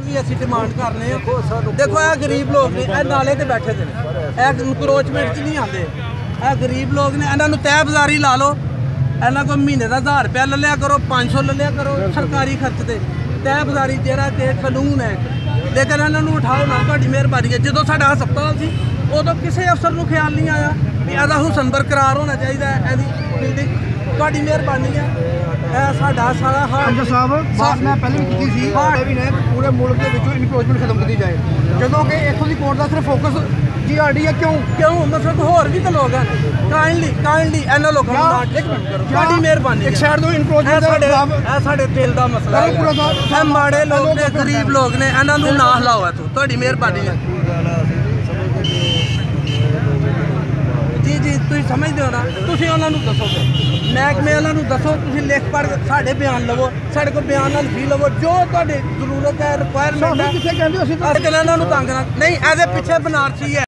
भी असी डिमांड करने देखो यह गरीब लोग ने यह नाले ते बैठे थे इंक्रोचमेंट च नहीं आते यह गरीब लोग ने इन्होंने तय बाजारी ला लो इन्हों को महीने का 1000 रुपया ले लिया करो 500 ले लिया करो सरकारी खर्च से तय बाजारी जरा कि कानून है लेकिन इन्होंने उठाओ ना थोड़ी मेहरबानी है जो साडा हस्पताल सी उदों किसी अफसर को ख्याल नहीं आया भी इसका हुसन बरकरार होना चाहिए बिल्डिंग थोड़ी मेहरबानी है साडा सारा हाल साहब बात मैं पहले भी की भी ने पूरे मुल्क के इनक्रोचमेंट खत्म कर दी जाए जो कि इतों की कोर्ट का सिर्फ फोकस GRD है क्यों मतलब होर भी तो लोग हैं काइंडली इन्होंने लोगों थोड़ी मेहरबानी एक साइड तो इनक्रोचमेंट साडे दिल का मसला है माड़े लोग ने गरीब लोग ने इन्हों ना हिलाओ इतों थोड़ी मेहरबानी है जी तुम समझते हो ना तुम उन्होंने दसो महकमे वालों दसो तुम लिख पढ़ साढ़े बयान लवो साढ़े को बयान लिखी लवो जो जरूरत है रिक्वायरमेंट है तंग नहीं एज पिछे बनारसी है।